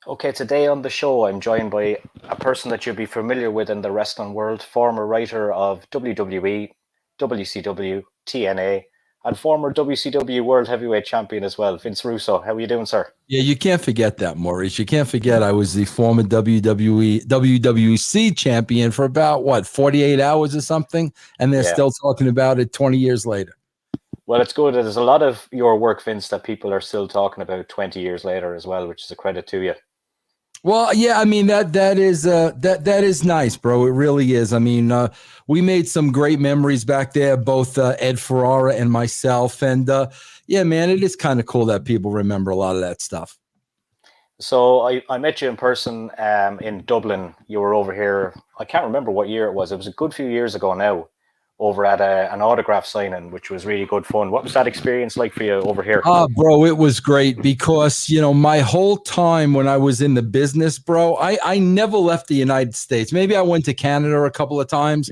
Okay, today on the show, I'm joined by a person that you'll be familiar with in the wrestling world, former writer of WWE, WCW, TNA, and former WCW World Heavyweight Champion as well, Vince Russo. How are you doing, sir? Yeah, you can't forget that, Maurice. You can't forget I was the former WWE WWC champion for about what 48 hours or something, and they're Yeah. still talking about it 20 years later. Well, it's good. There's a lot of your work, Vince, that people are still talking about 20 years later as well, which is a credit to you. Well, yeah, I mean that is nice, bro. It really is. I mean, we made some great memories back there, both Ed Ferrara and myself, and yeah, man, it is kind of cool that people remember a lot of that stuff. So I met you in person in Dublin. You were over here. I can't remember what year it was. It was a good few years ago now, over at an autograph signing, which was really good fun. What was that experience like for you over here? Bro, it was great because, my whole time when I was in the business, bro, I never left the United States. Maybe I went to Canada a couple of times,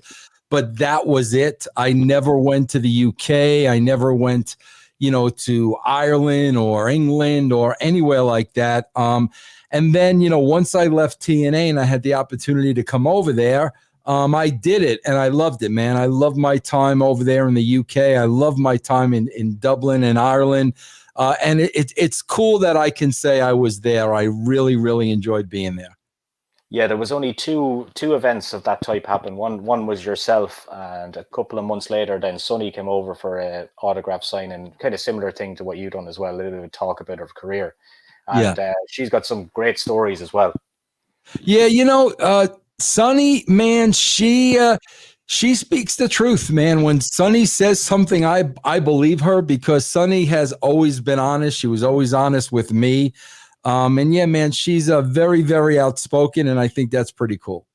but that was it. I never went to the UK. I never went, to Ireland or England or anywhere like that. And then, once I left TNA and I had the opportunity to come over there, I did it and I loved it, man. I loved my time over there in the UK. I loved my time in Dublin and Ireland. And it's cool that I can say I was there. I really, really enjoyed being there. Yeah, there was only two events of that type happen. One was yourself, and a couple of months later, then Sonny came over for a autograph signing, kind of similar thing to what you done as well. A little bit of talk about her career, Yeah. and she's got some great stories as well. Yeah, Sunny, man, she speaks the truth, man. When Sunny says something, I believe her because Sunny has always been honest. She was always honest with me. And yeah, man, she's a very, very outspoken, and I think that's pretty cool.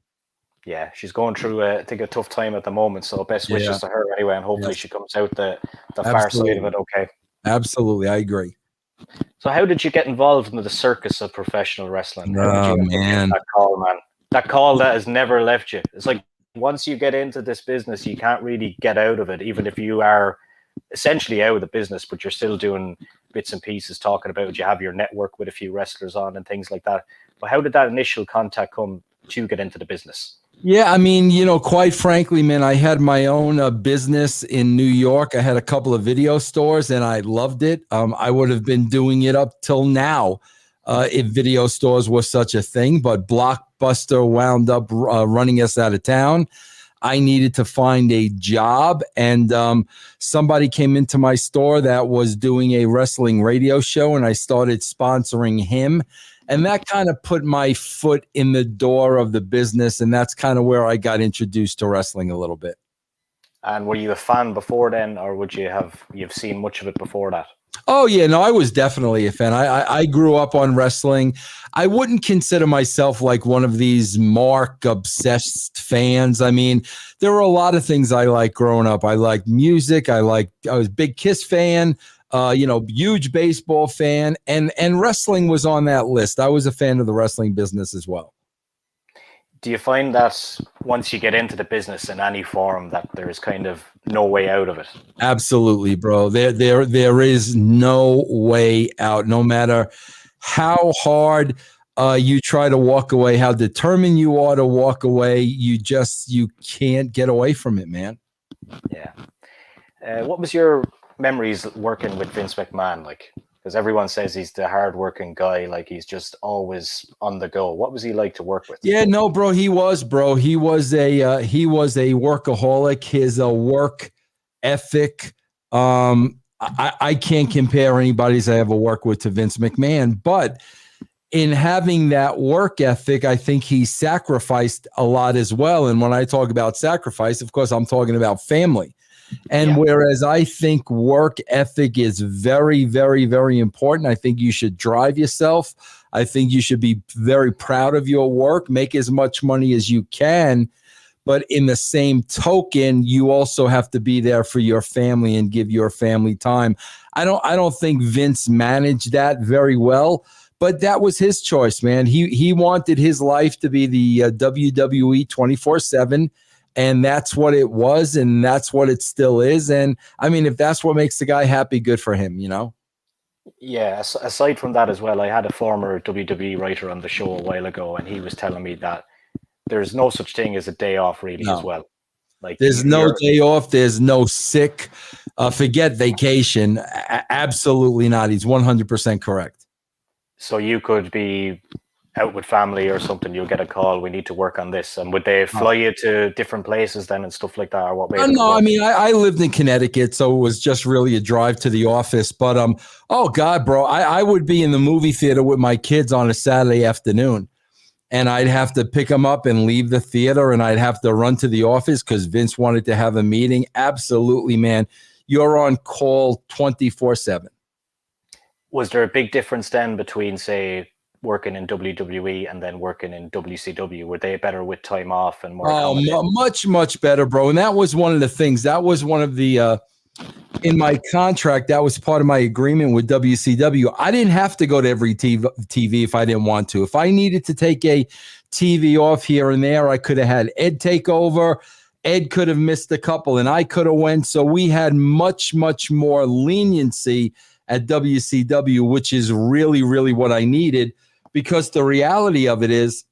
Yeah, she's going through, I think, a tough time at the moment. So best Yeah, wishes to her anyway, and hopefully yes, she comes out the far side of absolutely. it okay. Absolutely. I agree. So how did you get involved in the circus of professional wrestling? How did you Oh end up getting man. that call, man? That call that has never left you. It's like once you get into this business, you can't really get out of it, even if you are essentially out of the business, but you're still doing bits and pieces, talking about you have your network with a few wrestlers on and things like that. But how did that initial contact come to get into the business? Yeah, I mean, quite frankly, man, I had my own business in New York. I had a couple of video stores and I loved it. I would have been doing it up till now if video stores were such a thing, but Blockbuster wound up running us out of town. I needed to find a job, and somebody came into my store that was doing a wrestling radio show, and I started sponsoring him. And that kind of put my foot in the door of the business, and that's kind of where I got introduced to wrestling a little bit. And were you a fan before then, or would you've seen much of it before that? Oh yeah, no, I was definitely a fan. I grew up on wrestling. I wouldn't consider myself like one of these Mark obsessed fans. I mean, there were a lot of things I liked growing up. I liked music. I was a big Kiss fan. Huge baseball fan, and wrestling was on that list. I was a fan of the wrestling business as well. Do you find that once you get into the business in any form that there is kind of no way out of it? Absolutely, bro. There is no way out. No matter how hard you try to walk away, how determined you are to walk away, you can't get away from it, man. Yeah. What was your memories working with Vince McMahon like? Because everyone says he's the hard-working guy, like he's just always on the go. What was he like to work with? Yeah, no, bro. He was a workaholic. His work ethic. I can't compare anybody's I ever worked with to Vince McMahon, but in having that work ethic, I think he sacrificed a lot as well. And when I talk about sacrifice, of course, I'm talking about family. And Yeah. whereas I think work ethic is very, very, very important, I think you should drive yourself. I think you should be very proud of your work, make as much money as you can. But in the same token, you also have to be there for your family and give your family time. I don't think Vince managed that very well, but that was his choice, man. He wanted his life to be the WWE 24/7, and that's what it was, and that's what it still is. And I mean, if that's what makes the guy happy, good for him, Yeah, aside from that as well, I had a former WWE writer on the show a while ago, and he was telling me that there's no such thing as a day off really as No. well. Like There's no you're day off. There's no sick. Forget vacation. Absolutely not. He's 100% correct. so you could be out with family or something, you'll get a call, we need to work on this. And would they fly you to different places then and stuff like that, or what way did it No, I work? mean, I lived in Connecticut, so it was just really a drive to the office. But oh God, bro, I would be in the movie theater with my kids on a Saturday afternoon, and I'd have to pick them up and leave the theater, and I'd have to run to the office because Vince wanted to have a meeting. Absolutely, man, you're on call 24/7. Was there a big difference then between, say, working in WWE and then working in WCW? Were they better with time off and more Oh, accommodating? much, much better, bro. And that was one of the things. That was one of the in my contract. That was part of my agreement with WCW. I didn't have to go to every TV if I didn't want to. If I needed to take a TV off here and there, I could have had Ed take over. Ed could have missed a couple, and I could have went. So we had much, much more leniency at WCW, which is really, really what I needed. Because the reality of it is,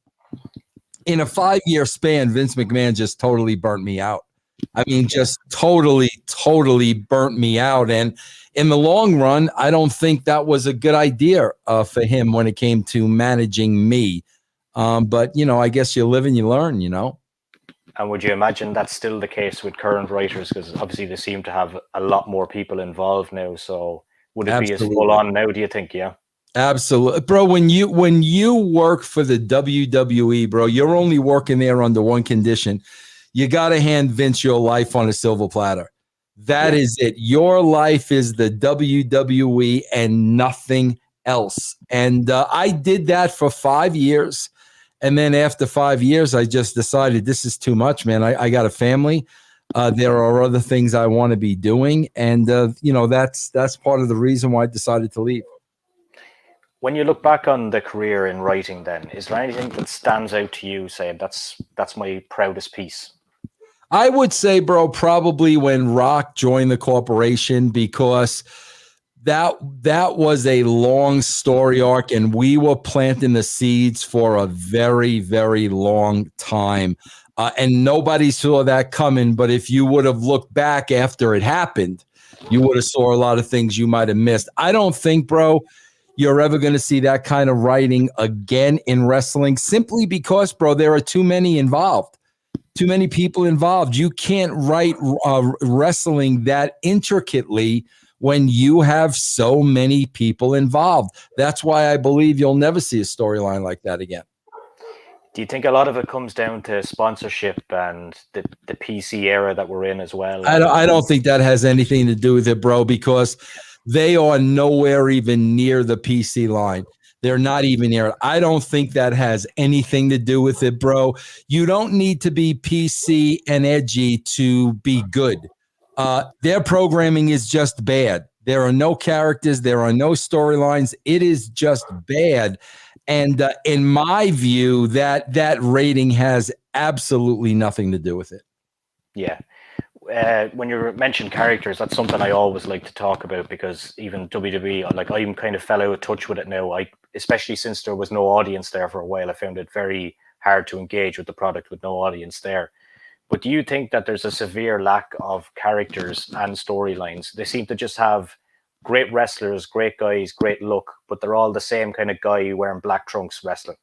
in a 5-year span, Vince McMahon just totally burnt me out. I mean, just totally, totally burnt me out. And in the long run, I don't think that was a good idea for him when it came to managing me. But, I guess you live and you learn, And would you imagine that's still the case with current writers? Because obviously they seem to have a lot more people involved now. So would it be as full Absolutely. on now, do you think? Yeah. Absolutely. Bro, when you work for the WWE, bro, you're only working there under one condition. You got to hand Vince your life on a silver platter. That Yeah. is it. Your life is the WWE and nothing else. And I did that for 5 years. And then after 5 years, I just decided this is too much, man. I got a family. There are other things I want to be doing. And, that's part of the reason why I decided to leave. When you look back on the career in writing, then is there anything that stands out to you, saying that's my proudest piece? I would say, bro, probably when Rock joined the corporation, because that was a long story arc, and we were planting the seeds for a very, very long time. And nobody saw that coming. But if you would have looked back after it happened, you would have saw a lot of things you might have missed. I don't think, bro, you're ever going to see that kind of writing again in wrestling, simply because, bro, there are too many involved. Too many people involved. You can't write wrestling that intricately when you have so many people involved. That's why I believe you'll never see a storyline like that again. Do you think a lot of it comes down to sponsorship and the PC era that we're in as well? I And don't think that has anything to do with it, bro, because they are nowhere even near the PC line. They're not even near it. I don't think that has anything to do with it, bro. You don't need to be PC and edgy to be good. Their programming is just bad. There are no characters. There are no storylines. It is just bad. And in my view, that rating has absolutely nothing to do with it. yeah, when you mention characters, that's something I always like to talk about, because even WWE, like I'm kind of fell out of touch with it now. Especially since there was no audience there for a while, I found it very hard to engage with the product with no audience there. But do you think that there's a severe lack of characters and storylines? They seem to just have great wrestlers, great guys, great look, but they're all the same kind of guy wearing black trunks wrestling.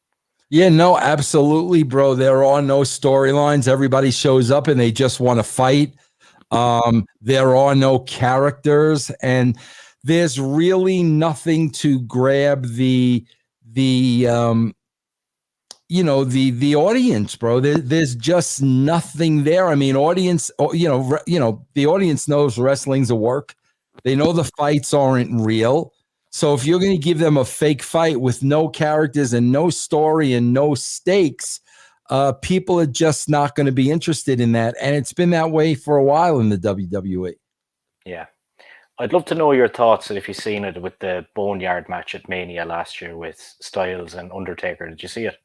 Yeah, no, absolutely, bro. There are no storylines. Everybody shows up and they just want to fight. There are no characters, and there's really nothing to grab the the audience, bro. There's just nothing there. I mean, audience, the audience knows wrestling's a work. They know the fights aren't real. So if you're going to give them a fake fight with no characters and no story and no stakes, people are just not going to be interested in that. And it's been that way for a while in the WWE. Yeah. I'd love to know your thoughts, and if you've seen it with the Boneyard match at Mania last year with Styles and Undertaker. Did you see it?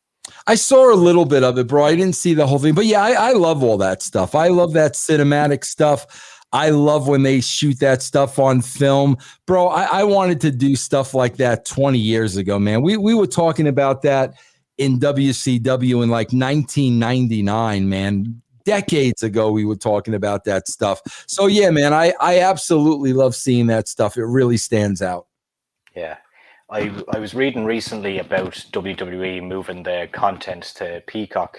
I saw a little bit of it, bro. I didn't see the whole thing, but yeah, I love all that stuff. I love that cinematic stuff. I love when they shoot that stuff on film. Bro, I wanted to do stuff like that 20 years ago, man. We were talking about that in WCW in like 1999, man. Decades ago, we were talking about that stuff. So, yeah, man, I absolutely love seeing that stuff. It really stands out. Yeah. I was reading recently about WWE moving the content to Peacock,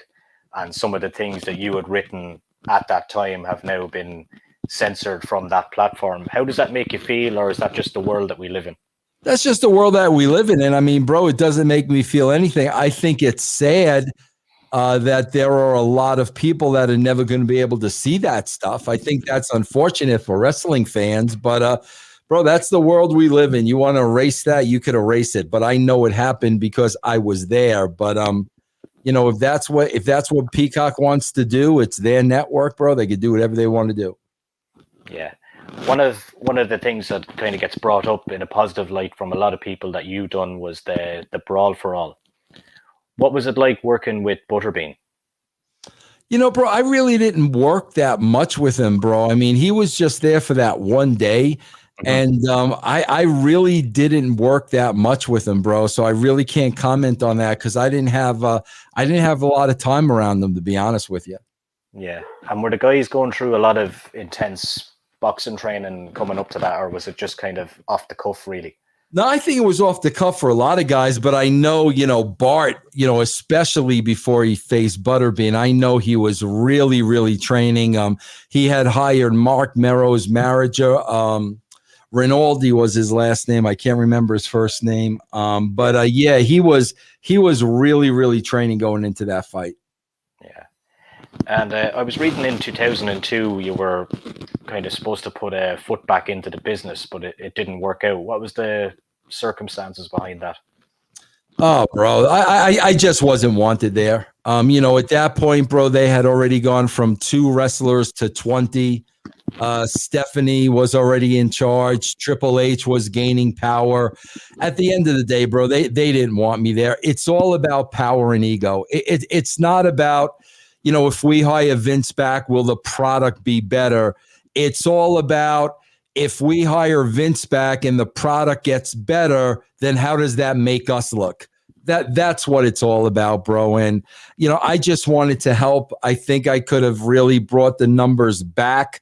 and some of the things that you had written at that time have now been censored from that platform. How does that make you feel, or is that just the world that we live in? That's just the world that we live in. And I mean, bro, it doesn't make me feel anything. I think it's sad that there are a lot of people that are never going to be able to see that stuff. I think that's unfortunate for wrestling fans, but bro, that's the world we live in. You want to erase that, you could erase it. But I know it happened because I was there. But you know, if that's what Peacock wants to do, it's their network, bro. They could do whatever they want to do. Yeah. One of the things that kind of gets brought up in a positive light from a lot of people that you done was the Brawl for All. What was it like working with Butterbean? You know, bro, I really didn't work that much with him, bro. I mean, he was just there for that one day. And I really didn't work that much with him, bro. So I really can't comment on that because I didn't have a lot of time around them, to be honest with you. Yeah. And were the guys going through a lot of intense boxing training coming up to that, or was it just kind of off the cuff, really? No, I think it was off the cuff for a lot of guys, but I know, you know, Bart, you know, especially before he faced Butterbean, I know he was really, really training. He had hired Mark Merrow's manager. Rinaldi was his last name. I can't remember his first name. But yeah, he was really, really training going into that fight. Yeah. And I was reading in 2002, you were kind of supposed to put a foot back into the business, but it didn't work out. What was the circumstances behind that? Oh, bro, I just wasn't wanted there. You know, at that point, bro, they had already gone from 2 wrestlers to 20. Stephanie was already in charge. Triple H was gaining power. At the end of the day, bro, they didn't want me there. It's all about power and ego. It's not about, you know, if we hire Vince back, will the product be better? It's all about if we hire Vince back and the product gets better, then how does that make us look? That's what it's all about, bro. And, you know, I just wanted to help. I think I could have really brought the numbers back,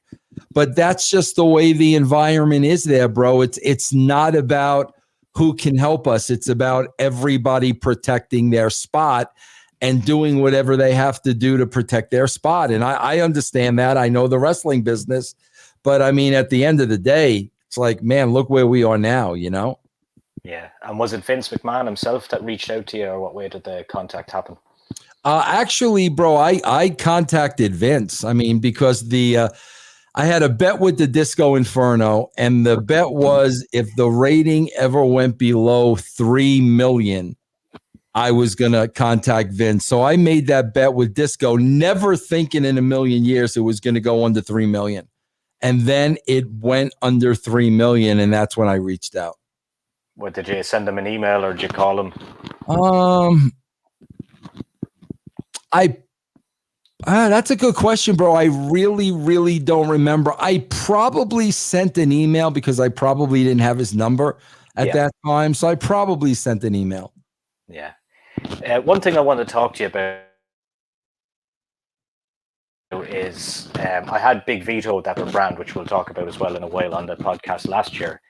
but that's just the way the environment is there, bro. It's not about who can help us. It's about everybody protecting their spot and doing whatever they have to do to protect their spot. And I understand that. I know the wrestling business, but I mean, at the end of the day, it's like, man, look where we are now, you know? Yeah. And was it Vince McMahon himself that reached out to you, or what way did the contact happen? Actually, bro, I contacted Vince. I mean, because I had a bet with the Disco Inferno, and the bet was if the rating ever went below 3 million, I was going to contact Vince. So I made that bet with Disco, never thinking in a million years it was going to go under 3 million. And then it went under 3 million, and that's when I reached out. What, did you send him an email or did you call him? That's a good question, bro. I really, really don't remember. I probably sent an email because I probably didn't have his number at that time. So I probably sent an email. Yeah. One thing I want to talk to you about is I had Big Vito, Dapper Brand, which we'll talk about as well in a while, on the podcast last year.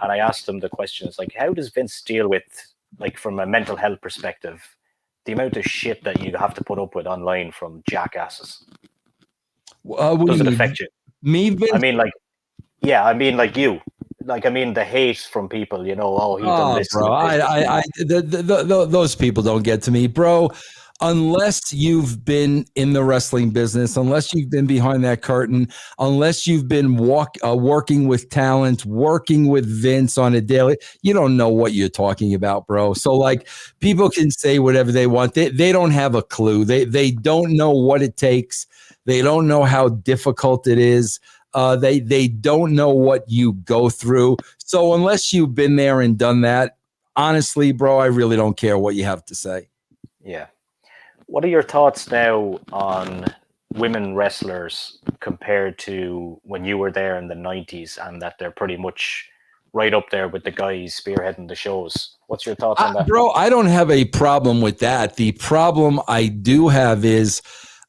And I asked him the question, it's like, how does Vince deal with, like, from a mental health perspective, the amount of shit that you have to put up with online from jackasses? Does it affect you? Me, Vince? I mean, like, yeah, I mean, like you. Like, I mean, the hate from people, you know, oh, he done this. Bro, those people don't get to me, bro. Unless you've been in the wrestling business, unless you've been behind that curtain, unless you've been working with talent, working with Vince on a daily, you don't know what you're talking about, bro. So, like, people can say whatever they want. They don't have a clue. They don't know what it takes. They don't know how difficult it is. They don't know what you go through. So unless you've been there and done that, honestly, bro, I really don't care what you have to say. Yeah. What are your thoughts now on women wrestlers compared to when you were there in the 90s, and that they're pretty much right up there with the guys spearheading the shows. What's your thoughts on that? Bro, I don't have a problem with that. The problem I do have is,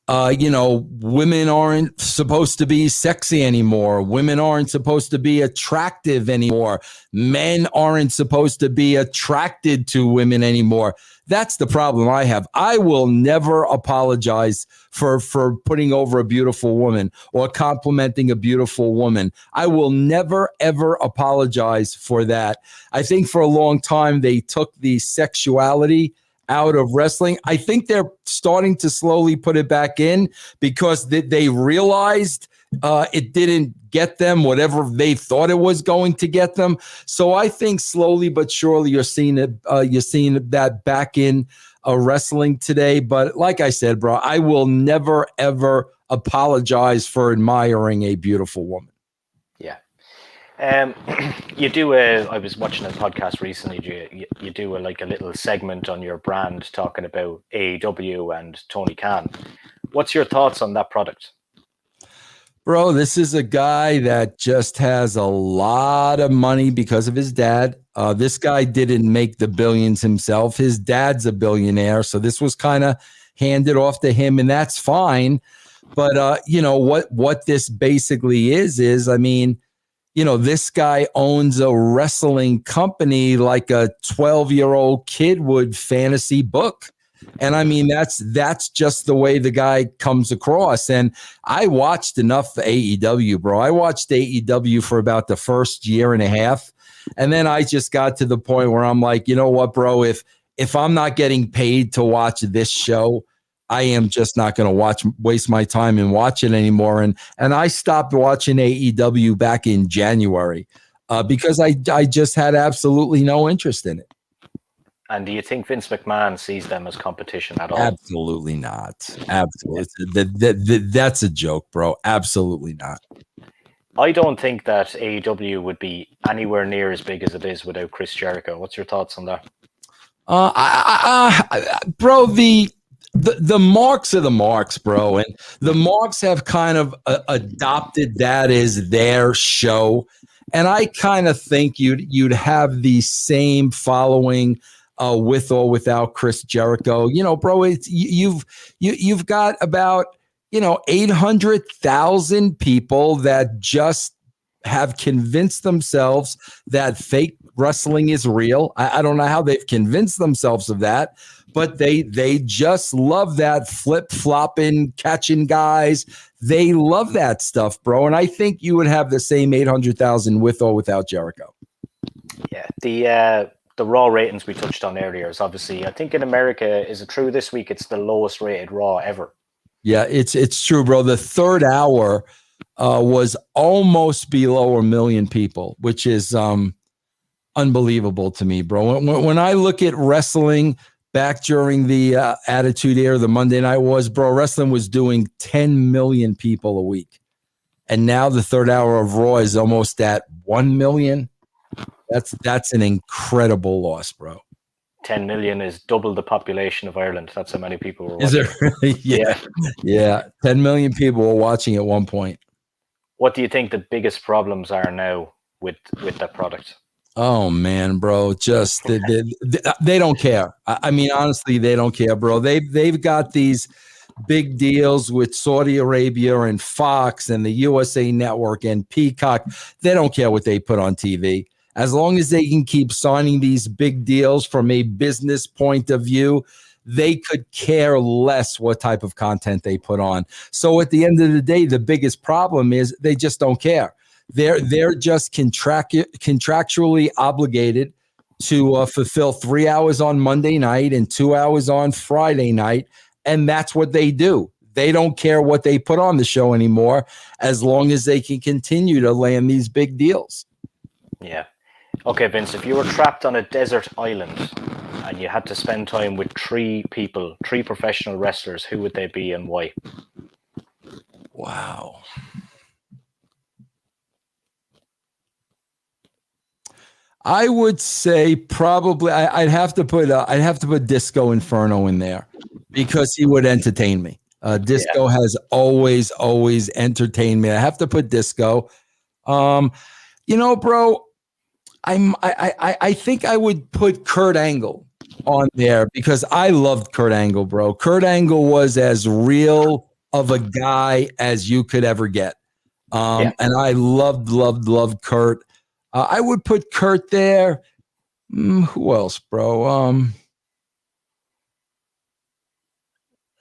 women aren't supposed to be sexy anymore. Women aren't supposed to be attractive anymore. Men aren't supposed to be attracted to women anymore. That's the problem I have. I will never apologize for putting over a beautiful woman or complimenting a beautiful woman. I will never, ever apologize for that. I think for a long time they took the sexuality out of wrestling. I think they're starting to slowly put it back in because they realized it didn't get them whatever they thought it was going to get them. So I think slowly but surely you're seeing it. You're seeing that back in wrestling today. But like I said, bro, I will never ever apologize for admiring a beautiful woman. Yeah. You do I was watching a podcast recently. You do a little segment on your brand talking about AEW and Tony Khan. What's your thoughts on that product? Bro, this is a guy that just has a lot of money because of his dad. This guy didn't make the billions himself. His dad's a billionaire, so this was kind of handed off to him, and that's fine. But what this basically is, I mean, this guy owns a wrestling company like a 12-year-old kid would fantasy book. And I mean, that's just the way the guy comes across. And I watched enough AEW, bro. I watched AEW for about the first year and a half. And then I just got to the point where I'm like, you know what, bro, if I'm not getting paid to watch this show, I am just not going to waste my time and watch it anymore. And I stopped watching AEW back in January because I just had absolutely no interest in it. And do you think Vince McMahon sees them as competition at all? Absolutely not. Absolutely. That's a joke, bro. Absolutely not. I don't think that AEW would be anywhere near as big as it is without Chris Jericho. What's your thoughts on that? Bro, the marks are the marks, bro. And the marks have kind of adopted that as their show. And I kind of think you'd have the same following with or without Chris Jericho. Bro, you've got about 800,000 people that just have convinced themselves that fake wrestling is real. I don't know how they've convinced themselves of that, but they just love that flip-flopping, catching guys. They love that stuff, bro. And I think you would have the same 800,000 with or without Jericho. Yeah, the Raw ratings we touched on earlier is obviously, I think in America, is it true this week it's the lowest rated Raw ever? Yeah, it's true, bro. The third hour was almost below 1 million people, which is unbelievable to me, bro. When I look at wrestling back during the Attitude Era, the Monday Night Wars, bro, wrestling was doing 10 million people a week. And now the third hour of Raw is almost at 1 million. That's an incredible loss, bro. 10 million is double the population of Ireland. That's how many people were watching. Is it really? Yeah. 10 million people were watching at one point. What do you think the biggest problems are now with that product? Oh man, bro, just they don't care. I mean, honestly, they don't care, bro. They've got these big deals with Saudi Arabia and Fox and the USA Network and Peacock. They don't care what they put on TV. As long as they can keep signing these big deals from a business point of view, they could care less what type of content they put on. So at the end of the day, the biggest problem is they just don't care. They're just contractually obligated to fulfill 3 hours on Monday night and 2 hours on Friday night, and that's what they do. They don't care what they put on the show anymore, as long as they can continue to land these big deals. Yeah. Okay, Vince, if you were trapped on a desert island and you had to spend time with three professional wrestlers, who would they be and why? Wow. I would say probably I'd have to put Disco Inferno in there because he would entertain me. Disco has always entertained me. I have to put Disco. Bro, I think I would put Kurt Angle on there because I loved Kurt Angle, bro. Kurt Angle was as real of a guy as you could ever get. And I loved Kurt. I would put Kurt there. Who else, bro?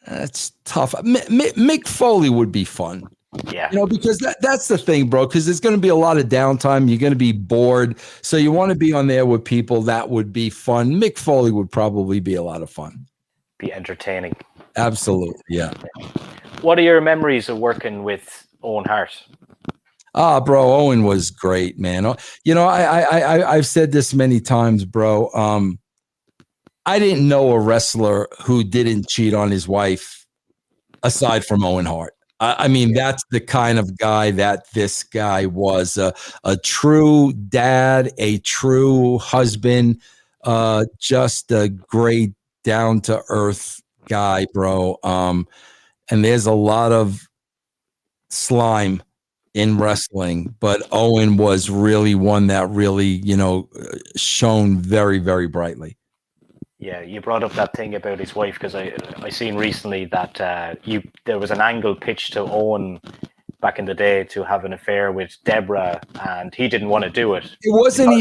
That's tough. Mick Foley would be fun. Yeah. Because that's the thing, bro, because there's going to be a lot of downtime. You're going to be bored. So you want to be on there with people. That would be fun. Mick Foley would probably be a lot of fun. Be entertaining. Absolutely. Yeah. What are your memories of working with Owen Hart? Bro, Owen was great, man. I've said this many times, bro. I didn't know a wrestler who didn't cheat on his wife aside from Owen Hart. I mean, that's the kind of guy that this guy was, a true dad, a true husband, just a great down-to-earth guy, bro. And there's a lot of slime in wrestling, but Owen was really one that really, shone very, very brightly. Yeah, you brought up that thing about his wife because I seen recently that there was an angle pitched to Owen back in the day to have an affair with Deborah, and he didn't want to do it. It wasn't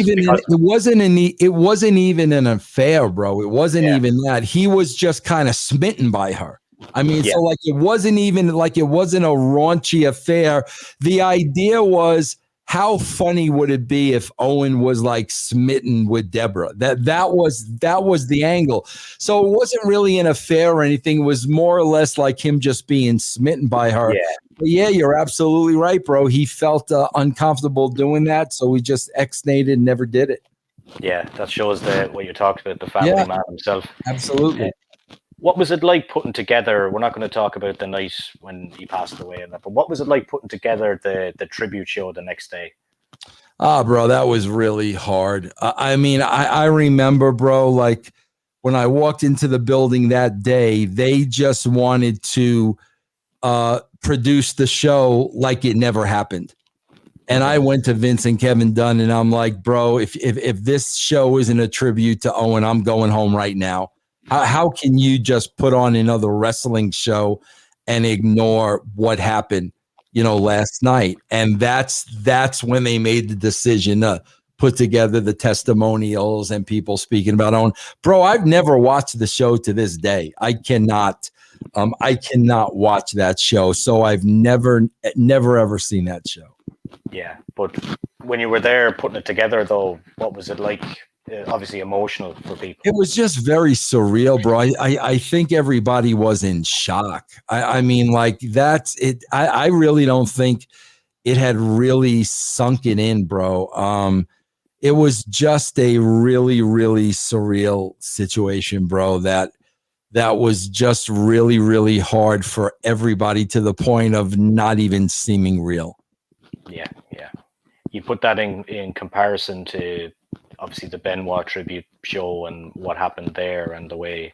even an affair, bro. It wasn't even that. He was just kind of smitten by her. I mean, so like it wasn't a raunchy affair. The idea was, how funny would it be if Owen was like smitten with Deborah? That was the angle. So it wasn't really an affair or anything. It was more or less like him just being smitten by her. Yeah. But yeah, you're absolutely right, bro. He felt uncomfortable doing that, so he just ex-nated and never did it. Yeah, that shows what you talked about, the family man himself. Absolutely. What was it like putting together? We're not going to talk about the night when he passed away, and that, but what was it like putting together the tribute show the next day? Bro, that was really hard. I mean, I remember, bro, like when I walked into the building that day, they just wanted to produce the show like it never happened. And I went to Vince and Kevin Dunn, and I'm like, bro, if this show isn't a tribute to Owen, I'm going home right now. How can you just put on another wrestling show and ignore what happened, last night? And that's when they made the decision to put together the testimonials and people speaking about Owen. Bro, I've never watched the show to this day. I cannot watch that show. So I've never ever seen that show. Yeah, but when you were there putting it together, though, what was it like? Obviously emotional for people. It was just very surreal, bro. I think everybody was in shock. I mean, like, that's it. I really don't think it had really sunk it in, bro. It was just a really, really surreal situation, bro. That was just really, really hard for everybody, to the point of not even seeming real. Yeah. You put that in comparison to obviously the Benoit tribute show and what happened there and the way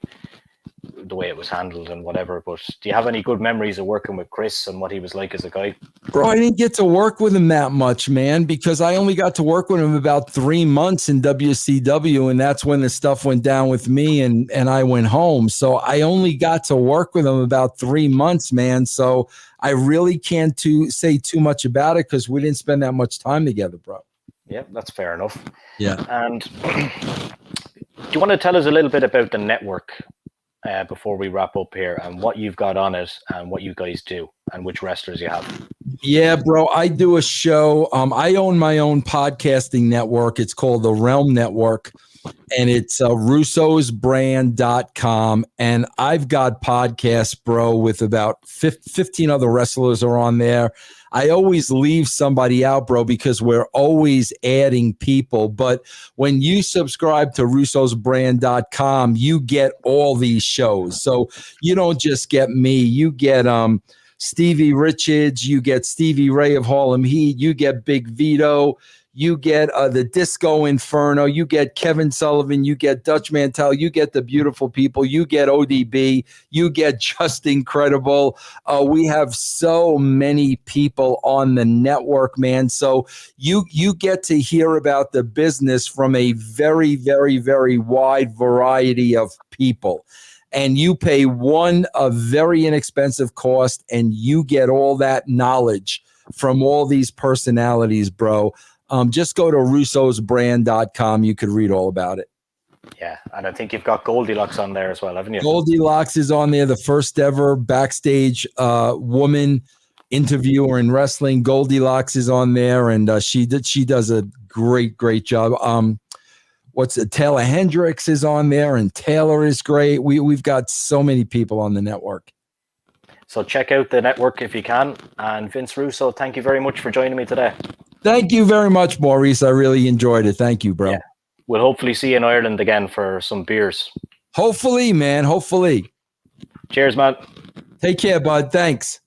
it was handled and whatever. But do you have any good memories of working with Chris and what he was like as a guy? Bro, I didn't get to work with him that much, man, because I only got to work with him about 3 months in WCW, and that's when the stuff went down with me and I went home. So I only got to work with him about 3 months, man. So I really can't say too much about it because we didn't spend that much time together, bro. Yeah, that's fair enough. Yeah. And do you want to tell us a little bit about the network before we wrap up here, and what you've got on it and what you guys do and which wrestlers you have? Yeah, bro, I do a show. I own my own podcasting network. It's called the Realm Network, and it's russosbrand.com. And I've got podcasts, bro, with about 15 other wrestlers are on there. I always leave somebody out, bro, because we're always adding people. But when you subscribe to russosbrand.com, you get all these shows. So you don't just get me. You get Stevie Richards. You get Stevie Ray of Harlem Heat. You get Big Vito. you get the Disco Inferno, you get Kevin Sullivan, you get Dutch Mantel, you get the Beautiful People, you get ODB, you get Just Incredible. We have so many people on the network, man. So you get to hear about the business from a very, very, very wide variety of people. And you pay a very inexpensive cost, and you get all that knowledge from all these personalities, bro. Just go to russosbrand.com. You could read all about it. Yeah, and I think you've got Goldilocks on there as well, haven't you? Goldilocks is on there, the first ever backstage woman interviewer in wrestling. Goldilocks is on there, and she does a great job. Taylor Hendricks is on there, and Taylor is great. We've got so many people on the network. So check out the network if you can. And Vince Russo, thank you very much for joining me today. Thank you very much, Maurice. I really enjoyed it. Thank you, bro. Yeah. We'll hopefully see you in Ireland again for some beers. Hopefully, man. Hopefully. Cheers, man. Take care, bud. Thanks.